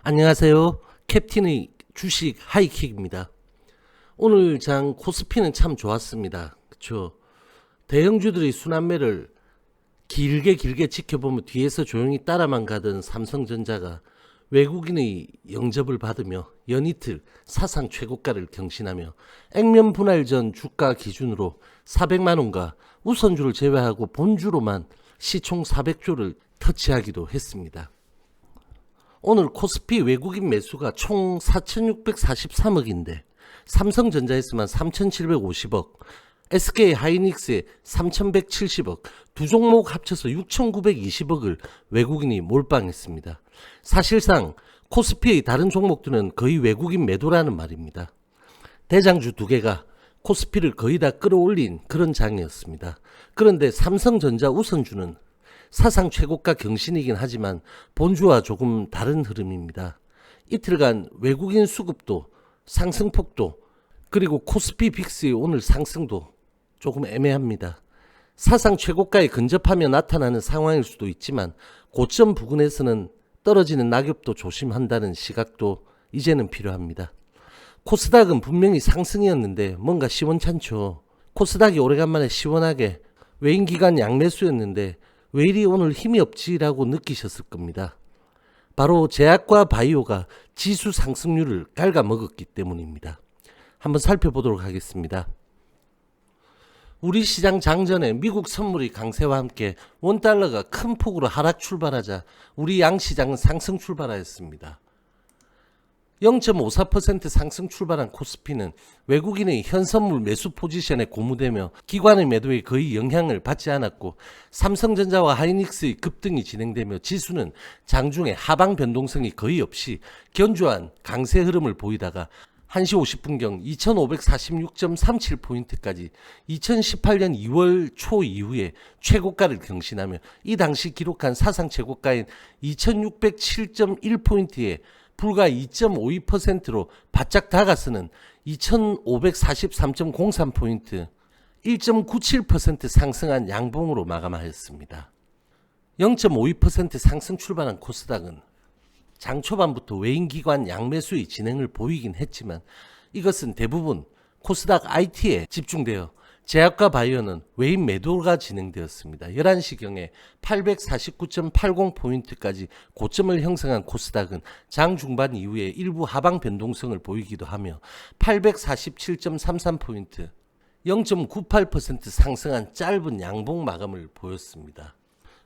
안녕하세요. 캡틴의 주식 하이킥입니다. 오늘 장 코스피는 참 좋았습니다. 그쵸? 대형주들이 순환매를 길게 지켜보면 뒤에서 조용히 따라만 가던 삼성전자가 외국인의 영접을 받으며 연이틀 사상 최고가를 경신하며 액면 분할 전 주가 기준으로 400만원과 우선주를 제외하고 본주로만 시총 400조를 터치하기도 했습니다. 오늘 코스피 외국인 매수가 총 4,643억인데 삼성전자에서만 3,750억, SK 하이닉스에 3,170억, 두 종목 합쳐서 6,920억을 외국인이 몰빵했습니다. 사실상 코스피의 다른 종목들은 거의 외국인 매도라는 말입니다. 대장주 두 개가 코스피를 거의 다 끌어올린 그런 장이었습니다. 그런데 삼성전자 우선주는 사상 최고가 경신이긴 하지만 본주와 조금 다른 흐름입니다. 이틀간 외국인 수급도 상승폭도 그리고 코스피 빅스의 오늘 상승도 조금 애매합니다. 사상 최고가에 근접하며 나타나는 상황일 수도 있지만 고점 부근에서는 떨어지는 낙엽도 조심한다는 시각도 이제는 필요합니다. 코스닥은 분명히 상승이었는데 뭔가 시원찮죠. 코스닥이 오래간만에 시원하게 외인기관 양매수였는데 왜 이리 오늘 힘이 없지라고 느끼셨을 겁니다. 바로 제약과 바이오가 지수 상승률을 갉아먹었기 때문입니다. 한번 살펴보도록 하겠습니다. 우리 시장 장전에 미국 선물의 강세와 함께 원달러가 큰 폭으로 하락 출발하자 우리 양시장은 상승 출발하였습니다. 0.54% 상승 출발한 코스피는 외국인의 현선물 매수 포지션에 고무되며 기관의 매도에 거의 영향을 받지 않았고 삼성전자와 하이닉스의 급등이 진행되며 지수는 장중에 하방 변동성이 거의 없이 견조한 강세 흐름을 보이다가 1시 50분경 2546.37포인트까지 2018년 2월 초 이후에 최고가를 경신하며 이 당시 기록한 사상 최고가인 2607.1포인트에 불과 2.52%로 바짝 다가서는 2543.03포인트 1.97% 상승한 양봉으로 마감하였습니다. 0.52% 상승 출발한 코스닥은 장 초반부터 외인기관 양매수의 진행을 보이긴 했지만 이것은 대부분 코스닥 IT에 집중되어 제약과 바이오는 외인 매도가 진행되었습니다. 11시경에 849.80포인트까지 고점을 형성한 코스닥은 장 중반 이후에 일부 하방 변동성을 보이기도 하며 847.33포인트 0.98% 상승한 짧은 양봉 마감을 보였습니다.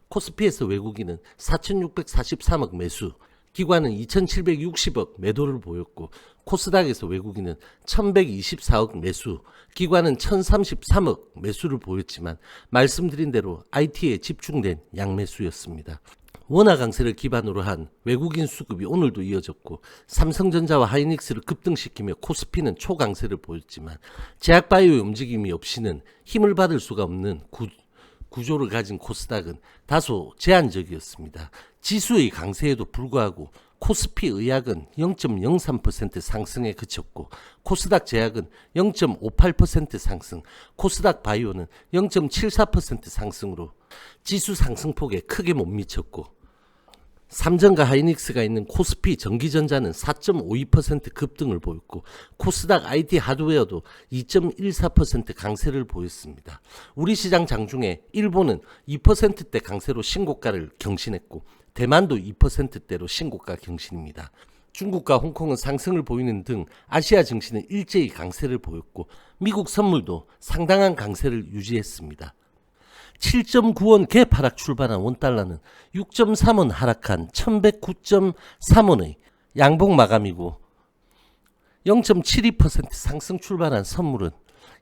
코스피에서 외국인은 4,643억 매수, 기관은 2,760억 매도를 보였고 코스닥에서 외국인은 1,124억 매수, 기관은 1,033억 매수를 보였지만 말씀드린 대로 IT에 집중된 양매수였습니다. 원화 강세를 기반으로 한 외국인 수급이 오늘도 이어졌고 삼성전자와 하이닉스를 급등시키며 코스피는 초강세를 보였지만 제약바이오의 움직임이 없이는 힘을 받을 수가 없는 구조를 가진 코스닥은 다소 제한적이었습니다. 지수의 강세에도 불구하고 코스피 의학은 0.03% 상승에 그쳤고 코스닥 제약은 0.58% 상승, 코스닥 바이오는 0.74% 상승으로 지수 상승폭에 크게 못 미쳤고 삼성과 하이닉스가 있는 코스피 전기전자는 4.52% 급등을 보였고 코스닥 IT 하드웨어도 2.14% 강세를 보였습니다. 우리 시장 장중에 일본은 2%대 강세로 신고가를 경신했고 대만도 2%대로 신고가 경신입니다. 중국과 홍콩은 상승을 보이는 등 아시아 증시는 일제히 강세를 보였고 미국 선물도 상당한 강세를 유지했습니다. 7.9원 갭 하락 출발한 원달러는 6.3원 하락한 1109.3원의 양봉 마감이고 0.72% 상승 출발한 선물은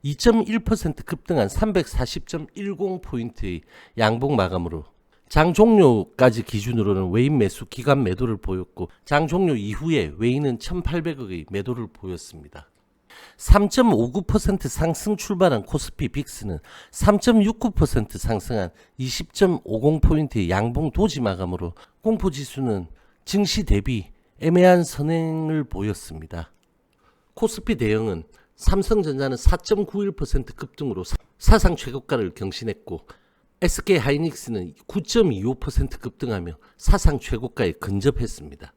2.1% 급등한 340.10포인트의 양봉 마감으로 장 종료까지 기준으로는 외인 매수 기관 매도를 보였고 장 종료 이후에 외인은 1,800억의 매도를 보였습니다. 3.59% 상승 출발한 코스피 빅스는 3.69% 상승한 20.50포인트의 양봉 도지 마감으로 공포지수는 증시 대비 애매한 선행을 보였습니다. 코스피 대형은 삼성전자는 4.91% 급등으로 사상 최고가를 경신했고 SK 하이닉스는 9.25% 급등하며 사상 최고가에 근접했습니다.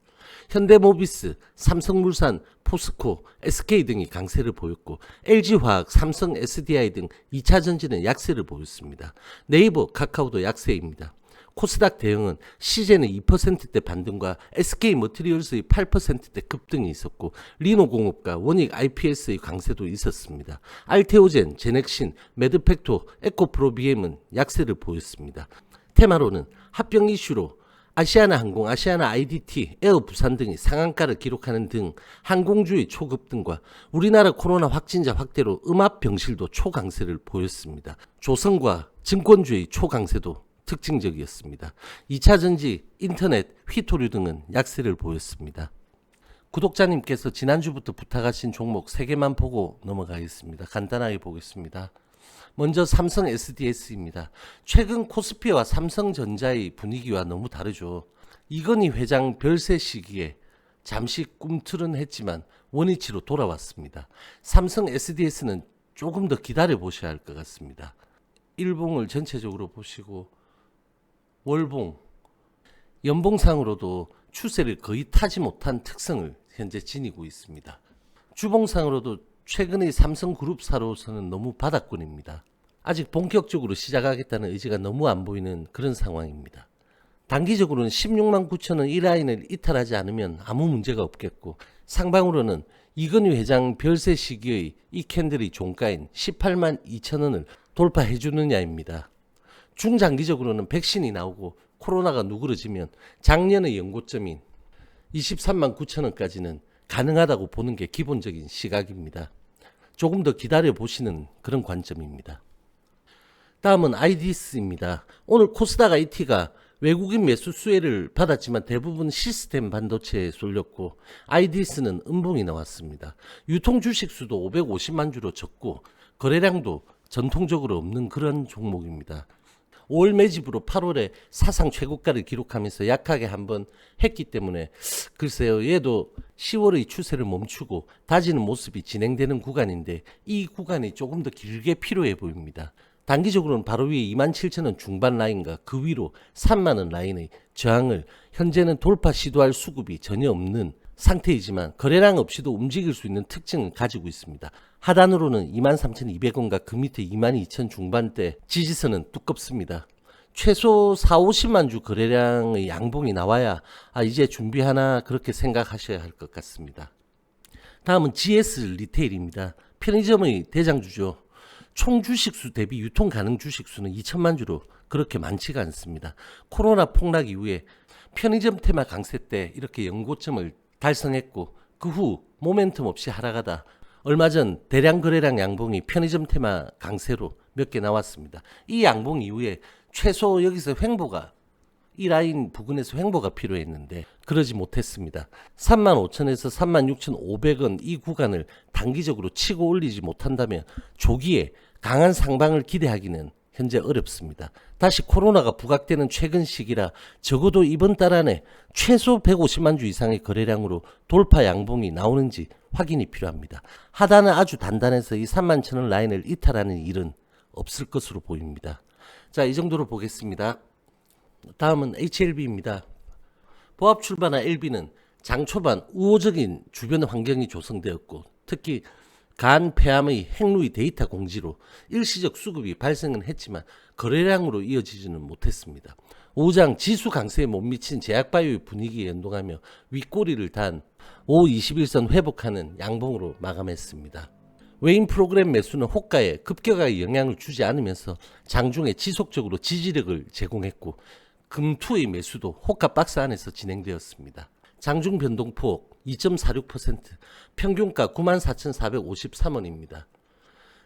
현대모비스, 삼성물산, 포스코, SK 등이 강세를 보였고 LG화학, 삼성, SDI 등 2차전지는 약세를 보였습니다. 네이버, 카카오도 약세입니다. 코스닥 대응은 시젠의 2%대 반등과 SK머티리얼스의 8%대 급등이 있었고 리노공업과 원익 IPS의 강세도 있었습니다. 알테오젠, 제넥신, 매드팩토, 에코프로비엠은 약세를 보였습니다. 테마로는 합병 이슈로 아시아나항공, 아시아나 IDT, 에어부산 등이 상한가를 기록하는 등 항공주의 초급등과 우리나라 코로나 확진자 확대로 음압병실도 초강세를 보였습니다. 조선과 증권주의 초강세도 특징적이었습니다. 2차전지, 인터넷, 휘토류 등은 약세를 보였습니다. 구독자님께서 지난주부터 부탁하신 종목 3개만 보고 넘어가겠습니다. 간단하게 보겠습니다. 먼저 삼성 SDS입니다. 최근 코스피와 삼성전자의 분위기와 너무 다르죠. 이건희 회장 별세 시기에 잠시 꿈틀은 했지만 원위치로 돌아왔습니다. 삼성 SDS는 조금 더 기다려 보셔야 할 것 같습니다. 일봉을 전체적으로 보시고 월봉, 연봉상으로도 추세를 거의 타지 못한 특성을 현재 지니고 있습니다. 주봉상으로도 최근의 삼성그룹사로서는 너무 바닥권입니다. 아직 본격적으로 시작하겠다는 의지가 너무 안 보이는 그런 상황입니다. 단기적으로는 16만 9천원 이 라인을 이탈하지 않으면 아무 문제가 없겠고 상방으로는 이건희 회장 별세 시기의 이 캔들의 종가인 18만 2천원을 돌파해 주느냐입니다. 중장기적으로는 백신이 나오고 코로나가 누그러지면 작년의 연고점인 23만 9천원까지는 가능하다고 보는 게 기본적인 시각입니다. 조금 더 기다려 보시는 그런 관점입니다. 다음은 IDS입니다. 오늘 코스닥 IT가 외국인 매수 수혜를 받았지만 대부분 시스템 반도체에 쏠렸고 IDS는 음봉이 나왔습니다. 유통 주식 수도 550만 주로 적고 거래량도 전통적으로 없는 그런 종목입니다. 5월 매집으로 8월에 사상 최고가를 기록하면서 약하게 한번 했기 때문에 글쎄요, 얘도 10월의 추세를 멈추고 다지는 모습이 진행되는 구간인데 이 구간이 조금 더 길게 필요해 보입니다. 단기적으로는 바로 위에 27,000원 중반 라인과 그 위로 30,000원 라인의 저항을 현재는 돌파 시도할 수급이 전혀 없는 상태이지만 거래량 없이도 움직일 수 있는 특징을 가지고 있습니다. 하단으로는 23,200원과 그 밑에 22,000 중반대 지지선은 두껍습니다. 최소 4,50만 주 거래량의 양봉이 나와야 이제 준비하나 그렇게 생각하셔야 할 것 같습니다. 다음은 GS 리테일입니다. 편의점의 대장주죠. 총 주식수 대비 유통 가능 주식수는 2천만 주로 그렇게 많지가 않습니다. 코로나 폭락 이후에 편의점 테마 강세 때 이렇게 연고점을 달성했고 그 후 모멘텀 없이 하락하다 얼마 전 대량 거래량 양봉이 편의점 테마 강세로 몇 개 나왔습니다. 이 양봉 이후에 최소 여기서 횡보가 이 라인 부근에서 횡보가 필요했는데 그러지 못했습니다. 35,000에서 36,500원 이 구간을 단기적으로 치고 올리지 못한다면 조기에 강한 상방을 기대하기는 현재 어렵습니다. 다시 코로나가 부각되는 최근 시기라 적어도 이번 달 안에 최소 150만 주 이상의 거래량으로 돌파 양봉이 나오는지 확인이 필요합니다. 하단은 아주 단단해서 이 31,000원 라인을 이탈하는 일은 없을 것으로 보입니다. 자, 이 정도로 보겠습니다. 다음은 HLB입니다. 보합 출발한 LB는 장 초반 우호적인 주변 환경이 조성되었고 특히 간, 폐암의 핵루이 데이터 공지로 일시적 수급이 발생은 했지만 거래량으로 이어지지는 못했습니다. 오장 지수 강세에 못 미친 제약바이오의 분위기에 연동하며 윗꼬리를 단 521선 회복하는 양봉으로 마감했습니다. 외인 프로그램 매수는 호가에 급격하게 영향을 주지 않으면서 장중에 지속적으로 지지력을 제공했고 금투의 매수도 호가 박스 안에서 진행되었습니다. 장중 변동폭 2.46%, 평균가 94,453원입니다.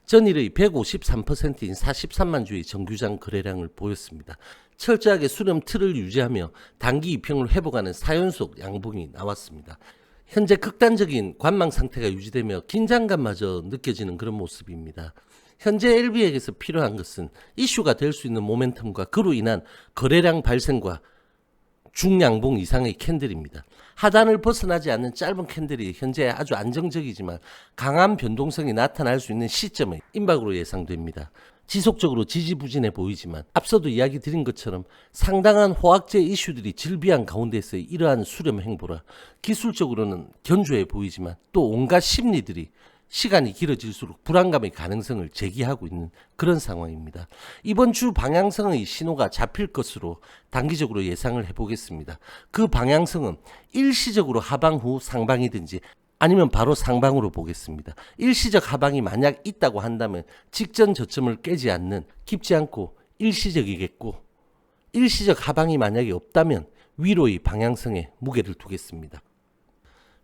전일의 153%인 43만 주의 정규장 거래량을 보였습니다. 철저하게 수렴 틀을 유지하며 단기 이평을 회복하는 4연속 양봉이 나왔습니다. 현재 극단적인 관망 상태가 유지되며 긴장감마저 느껴지는 그런 모습입니다. 현재 LB에게서 필요한 것은 이슈가 될 수 있는 모멘텀과 그로 인한 거래량 발생과 중양봉 이상의 캔들입니다. 하단을 벗어나지 않는 짧은 캔들이 현재 아주 안정적이지만 강한 변동성이 나타날 수 있는 시점의 임박으로 예상됩니다. 지속적으로 지지부진해 보이지만 앞서도 이야기 드린 것처럼 상당한 호황제 이슈들이 질비한 가운데서의 이러한 수렴 행보라 기술적으로는 견조해 보이지만 또 온갖 심리들이 시간이 길어질수록 불안감의 가능성을 제기하고 있는 그런 상황입니다. 이번 주 방향성의 신호가 잡힐 것으로 단기적으로 예상을 해보겠습니다. 그 방향성은 일시적으로 하방 후 상방이든지 아니면 바로 상방으로 보겠습니다. 일시적 하방이 만약 있다고 한다면 직전 저점을 깨지 않는 깊지 않고 일시적이겠고, 일시적 하방이 만약에 없다면 위로의 방향성에 무게를 두겠습니다.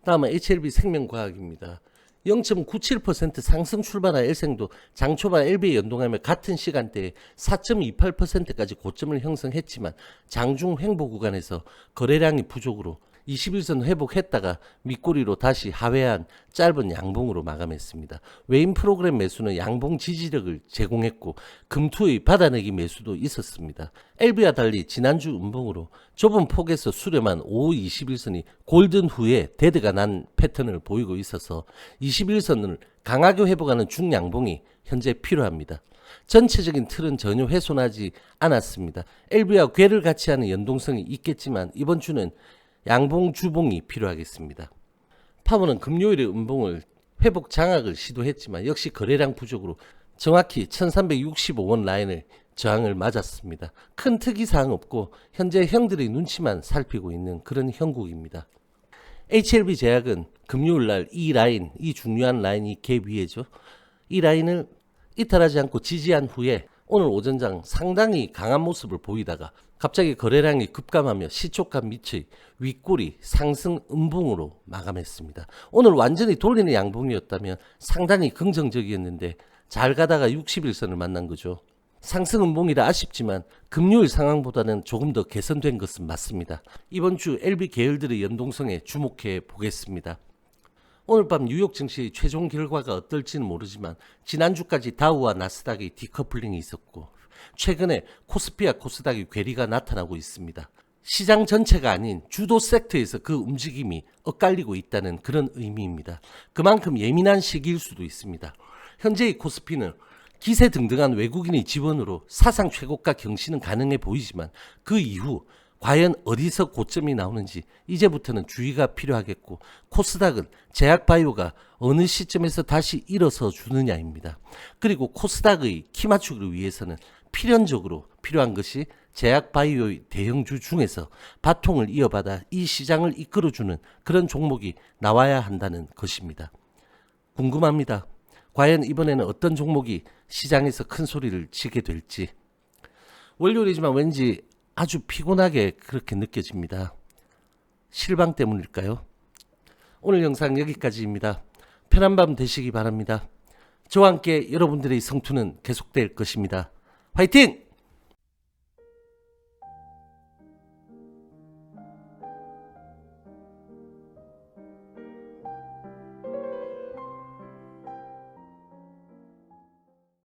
다음은 HLB 생명과학입니다. 0.97% 상승 출발한 엘생도 장 초반 LB에 연동하며 같은 시간대에 4.28%까지 고점을 형성했지만 장중 횡보 구간에서 거래량이 부족으로 21선 회복했다가 밑꼬리로 다시 하회한 짧은 양봉으로 마감했습니다. 외인 프로그램 매수는 양봉 지지력을 제공했고 금투의 받아내기 매수도 있었습니다. LB와 달리 지난주 음봉으로 좁은 폭에서 수렴한 5, 21선이 골든 후에 데드가 난 패턴을 보이고 있어서 21선을 강하게 회복하는 중양봉이 현재 필요합니다. 전체적인 틀은 전혀 훼손하지 않았습니다. LB와 궤를 같이 하는 연동성이 있겠지만 이번 주는 양봉 주봉이 필요하겠습니다. 파워는 금요일에 음봉을 회복 장악을 시도했지만 역시 거래량 부족으로 정확히 1365원 라인을 저항을 맞았습니다. 큰 특이사항 없고 현재 형들의 눈치만 살피고 있는 그런 형국입니다. HLB 제약은 금요일날 이 라인, 이 중요한 라인이 갭 위에죠. 이 라인을 이탈하지 않고 지지한 후에 오늘 오전장 상당히 강한 모습을 보이다가 갑자기 거래량이 급감하며 시초가 밑의 윗꼬리 상승 음봉으로 마감했습니다. 오늘 완전히 돌리는 양봉이었다면 상당히 긍정적이었는데 잘 가다가 60일선을 만난 거죠. 상승 음봉이라 아쉽지만 금요일 상황보다는 조금 더 개선된 것은 맞습니다. 이번 주 LB 계열들의 연동성에 주목해 보겠습니다. 오늘 밤 뉴욕 증시의 최종 결과가 어떨지는 모르지만 지난주까지 다우와 나스닥의 디커플링이 있었고 최근에 코스피와 코스닥의 괴리가 나타나고 있습니다. 시장 전체가 아닌 주도 섹터에서 그 움직임이 엇갈리고 있다는 그런 의미입니다. 그만큼 예민한 시기일 수도 있습니다. 현재의 코스피는 기세 등등한 외국인의 지원으로 사상 최고가 경신은 가능해 보이지만 그 이후 과연 어디서 고점이 나오는지 이제부터는 주의가 필요하겠고 코스닥은 제약바이오가 어느 시점에서 다시 일어서 주느냐입니다. 그리고 코스닥의 키 맞추기를 위해서는 필연적으로 필요한 것이 제약바이오의 대형주 중에서 바통을 이어받아 이 시장을 이끌어주는 그런 종목이 나와야 한다는 것입니다. 궁금합니다. 과연 이번에는 어떤 종목이 시장에서 큰 소리를 치게 될지. 월요일이지만 왠지 아주 피곤하게 그렇게 느껴집니다. 실방 때문일까요? 오늘 영상 여기까지입니다. 편한 밤 되시기 바랍니다. 저와 함께 여러분들의 성투는 계속될 것입니다. 화이팅!